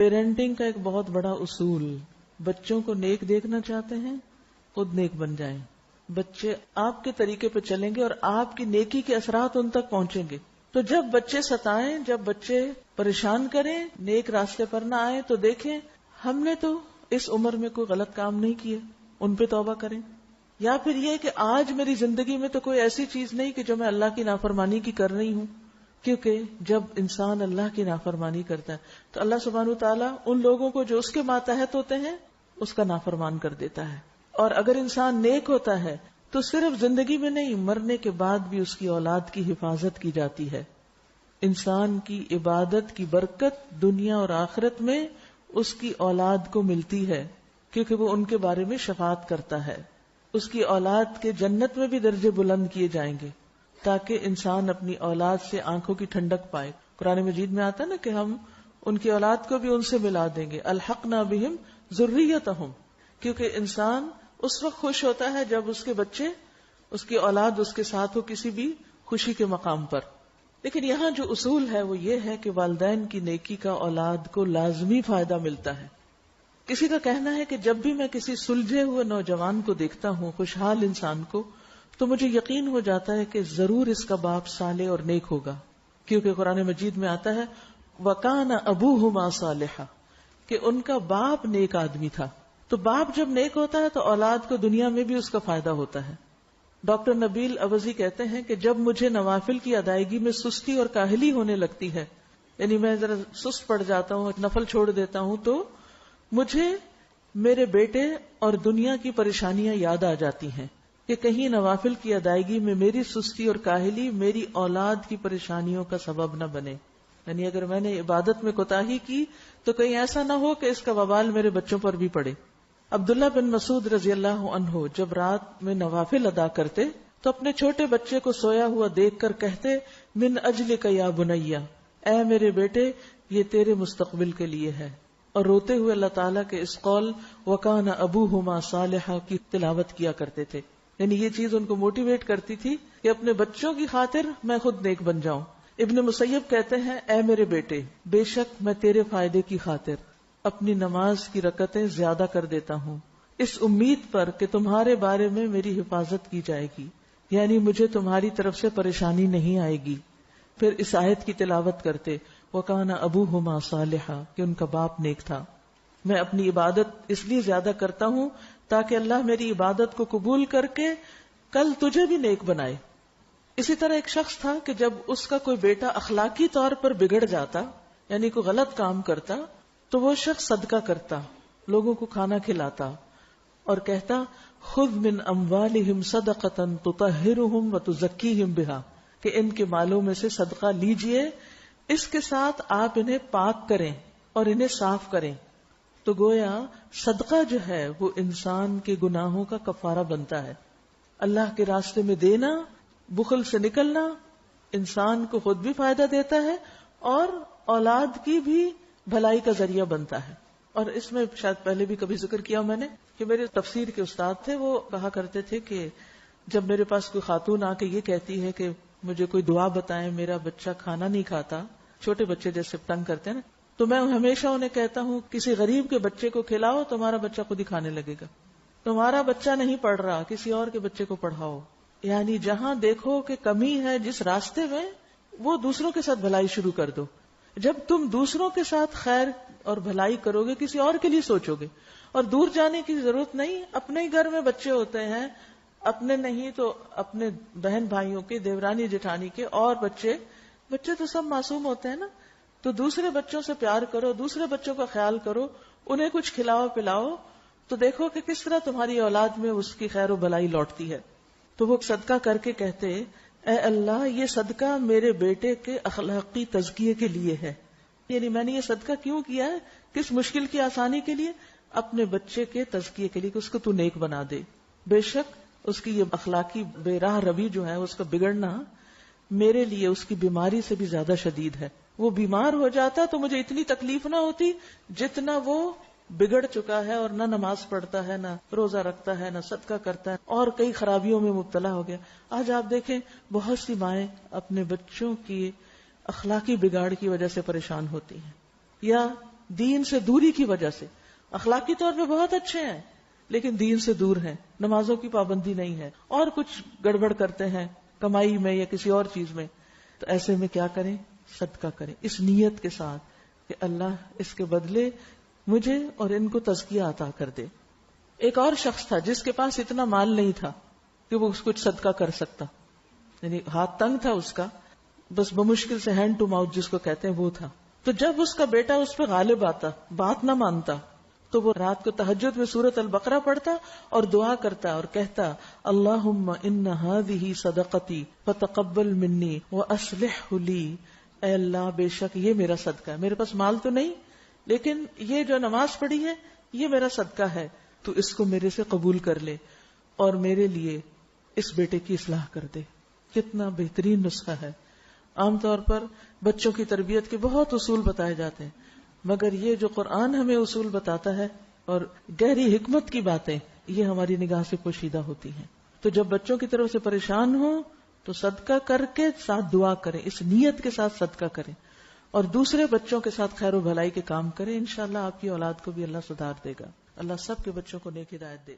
Parenting کا ایک بہت بڑا اصول، بچوں کو نیک دیکھنا چاہتے ہیں خود نیک بن جائیں. بچے آپ کے طریقے پہ چلیں گے اور آپ کی نیکی کے اثرات ان تک پہنچیں گے. تو جب بچے ستائیں، جب بچے پریشان کریں، نیک راستے پر نہ آئے تو دیکھیں ہم نے تو اس عمر میں کوئی غلط کام نہیں کیے، ان پہ توبہ کریں. یا پھر یہ کہ آج میری زندگی میں تو کوئی ایسی چیز نہیں کہ جو میں اللہ کی نافرمانی کی کر رہی ہوں. کیونکہ جب انسان اللہ کی نافرمانی کرتا ہے تو اللہ سبحانہ وتعالیٰ ان لوگوں کو جو اس کے ماتحت ہوتے ہیں اس کا نافرمان کر دیتا ہے. اور اگر انسان نیک ہوتا ہے تو صرف زندگی میں نہیں، مرنے کے بعد بھی اس کی اولاد کی حفاظت کی جاتی ہے. انسان کی عبادت کی برکت دنیا اور آخرت میں اس کی اولاد کو ملتی ہے، کیونکہ وہ ان کے بارے میں شفاعت کرتا ہے. اس کی اولاد کے جنت میں بھی درجے بلند کیے جائیں گے تاکہ انسان اپنی اولاد سے آنکھوں کی ٹھنڈک پائے. قرآن مجید میں آتا ہے نا کہ ہم ان کی اولاد کو بھی ان سے ملا دیں گے، الحقنا بہم ذریتہم. کیونکہ انسان اس وقت خوش ہوتا ہے جب اس کے بچے، اس کی اولاد اس کے ساتھ ہو کسی بھی خوشی کے مقام پر. لیکن یہاں جو اصول ہے وہ یہ ہے کہ والدین کی نیکی کا اولاد کو لازمی فائدہ ملتا ہے. کسی کا کہنا ہے کہ جب بھی میں کسی سلجھے ہوئے نوجوان کو دیکھتا ہوں، خوشحال انسان کو، تو مجھے یقین ہو جاتا ہے کہ ضرور اس کا باپ صالح اور نیک ہوگا. کیونکہ قرآن مجید میں آتا ہے وَكَانَ أَبُوهُمَا صَالِحًا، کہ ان کا باپ نیک آدمی تھا. تو باپ جب نیک ہوتا ہے تو اولاد کو دنیا میں بھی اس کا فائدہ ہوتا ہے. ڈاکٹر نبیل عوضی کہتے ہیں کہ جب مجھے نوافل کی ادائیگی میں سستی اور کاہلی ہونے لگتی ہے، یعنی میں ذرا سست پڑ جاتا ہوں، نفل چھوڑ دیتا ہوں، تو مجھے میرے بیٹے اور دنیا کی پریشانیاں یاد آ جاتی ہیں کہ کہیں نوافل کی ادائیگی میں میری سستی اور کاہلی میری اولاد کی پریشانیوں کا سبب نہ بنے. یعنی اگر میں نے عبادت میں کوتاہی کی تو کہیں ایسا نہ ہو کہ اس کا وبال میرے بچوں پر بھی پڑے. عبداللہ بن مسعود رضی اللہ عنہ جب رات میں نوافل ادا کرتے تو اپنے چھوٹے بچے کو سویا ہوا دیکھ کر کہتے من اجلک یا بنیا، اے میرے بیٹے یہ تیرے مستقبل کے لیے ہے. اور روتے ہوئے اللہ تعالیٰ کے اس قول وَكَانَ أَبُوهُمَا صَالِحًا کی تلاوت کیا کرتے تھے. یعنی یہ چیز ان کو موٹیویٹ کرتی تھی کہ اپنے بچوں کی خاطر میں خود نیک بن جاؤں. ابن مسیب کہتے ہیں اے میرے بیٹے بے شک میں تیرے فائدے کی خاطر اپنی نماز کی رکعتیں زیادہ کر دیتا ہوں، اس امید پر کہ تمہارے بارے میں میری حفاظت کی جائے گی، یعنی مجھے تمہاری طرف سے پریشانی نہیں آئے گی. پھر اس آیت کی تلاوت کرتے وَكَانَ أَبُوهُمَا صَالِحًا کہ ان کا باپ نیک تھا. میں اپنی عبادت اس لیے زیادہ کرتا ہوں تاکہ اللہ میری عبادت کو قبول کر کے کل تجھے بھی نیک بنائے. اسی طرح ایک شخص تھا کہ جب اس کا کوئی بیٹا اخلاقی طور پر بگڑ جاتا، یعنی کوئی غلط کام کرتا، تو وہ شخص صدقہ کرتا، لوگوں کو کھانا کھلاتا اور کہتا خذ من اموالہم صدقۃ تطہرہم وتزکیہم بہا، کہ ان کے مالوں میں سے صدقہ لیجئے، اس کے ساتھ آپ انہیں پاک کریں اور انہیں صاف کریں. تو گویا صدقہ جو ہے وہ انسان کے گناہوں کا کفارہ بنتا ہے. اللہ کے راستے میں دینا، بخل سے نکلنا انسان کو خود بھی فائدہ دیتا ہے اور اولاد کی بھی بھلائی کا ذریعہ بنتا ہے. اور اس میں شاید پہلے بھی کبھی ذکر کیا میں نے کہ میرے تفسیر کے استاد تھے، وہ کہا کرتے تھے کہ جب میرے پاس کوئی خاتون آ کے یہ کہتی ہے کہ مجھے کوئی دعا بتائیں، میرا بچہ کھانا نہیں کھاتا، چھوٹے بچے جیسے تنگ کرتے ہیں نا، تو میں ہمیشہ انہیں کہتا ہوں کسی غریب کے بچے کو کھلاؤ، تمہارا بچہ خود ہی کھانے لگے گا. تمہارا بچہ نہیں پڑھ رہا، کسی اور کے بچے کو پڑھاؤ. یعنی جہاں دیکھو کہ کمی ہے جس راستے میں، وہ دوسروں کے ساتھ بھلائی شروع کر دو. جب تم دوسروں کے ساتھ خیر اور بھلائی کرو گے کسی اور کے لیے سوچو گے. اور دور جانے کی ضرورت نہیں، اپنے ہی گھر میں بچے ہوتے ہیں، اپنے نہیں تو اپنے بہن بھائیوں کے، دیورانی جٹھانی کے، اور بچے تو سب معصوم ہوتے ہیں نا. تو دوسرے بچوں سے پیار کرو، دوسرے بچوں کا خیال کرو، انہیں کچھ کھلاؤ پلاؤ، تو دیکھو کہ کس طرح تمہاری اولاد میں اس کی خیر و بھلائی لوٹتی ہے. تو وہ صدقہ کر کے کہتے اے اللہ یہ صدقہ میرے بیٹے کے اخلاقی تزکیے کے لیے ہے. یعنی میں نے یہ صدقہ کیوں کیا ہے، کس مشکل کی آسانی کے لیے، اپنے بچے کے تزکیے کے لیے کہ اس کو تو نیک بنا دے. بے شک اس کی یہ اخلاقی بے راہ روی جو ہے، اس کا بگڑنا میرے لیے اس کی بیماری سے بھی زیادہ شدید ہے. وہ بیمار ہو جاتا تو مجھے اتنی تکلیف نہ ہوتی جتنا وہ بگڑ چکا ہے اور نہ نماز پڑھتا ہے، نہ روزہ رکھتا ہے، نہ صدقہ کرتا ہے، اور کئی خرابیوں میں مبتلا ہو گیا. آج آپ دیکھیں بہت سی مائیں اپنے بچوں کی اخلاقی بگاڑ کی وجہ سے پریشان ہوتی ہیں، یا دین سے دوری کی وجہ سے. اخلاقی طور پہ بہت اچھے ہیں لیکن دین سے دور ہیں, نمازوں کی پابندی نہیں ہے اور کچھ گڑبڑ کرتے ہیں کمائی میں یا کسی اور چیز میں. تو ایسے میں کیا کریں؟ صدقہ کریں اس نیت کے ساتھ کہ اللہ اس کے بدلے مجھے اور ان کو تزکیہ عطا کر دے. ایک اور شخص تھا جس کے پاس اتنا مال نہیں تھا کہ وہ کچھ صدقہ کر سکتا, یعنی ہاتھ تنگ تھا اس کا, بس بمشکل سے ہینڈ ٹو ماؤتھ جس کو کہتے ہیں وہ تھا. تو جب اس کا بیٹا اس پہ غالب آتا, بات نہ مانتا, تو وہ رات کو تہجد میں سورۃ البقرہ پڑھتا اور دعا کرتا اور کہتا اللہم ان ہذہ صدقتی فتقبل منی واصلح لی. اے اللہ بے شک یہ میرا صدقہ ہے, میرے پاس مال تو نہیں لیکن یہ جو نماز پڑھی ہے یہ میرا صدقہ ہے, تو اس کو میرے سے قبول کر لے اور میرے لیے اس بیٹے کی اصلاح کر دے. کتنا بہترین نسخہ ہے. عام طور پر بچوں کی تربیت کے بہت اصول بتائے جاتے ہیں, مگر یہ جو قرآن ہمیں اصول بتاتا ہے اور گہری حکمت کی باتیں, یہ ہماری نگاہ سے پوشیدہ ہوتی ہیں. تو جب بچوں کی طرف سے پریشان ہوں تو صدقہ کر کے ساتھ دعا کریں, اس نیت کے ساتھ صدقہ کریں اور دوسرے بچوں کے ساتھ خیر و بھلائی کے کام کریں. انشاءاللہ آپ کی اولاد کو بھی اللہ سدھار دے گا. اللہ سب کے بچوں کو نیک ہدایت دے.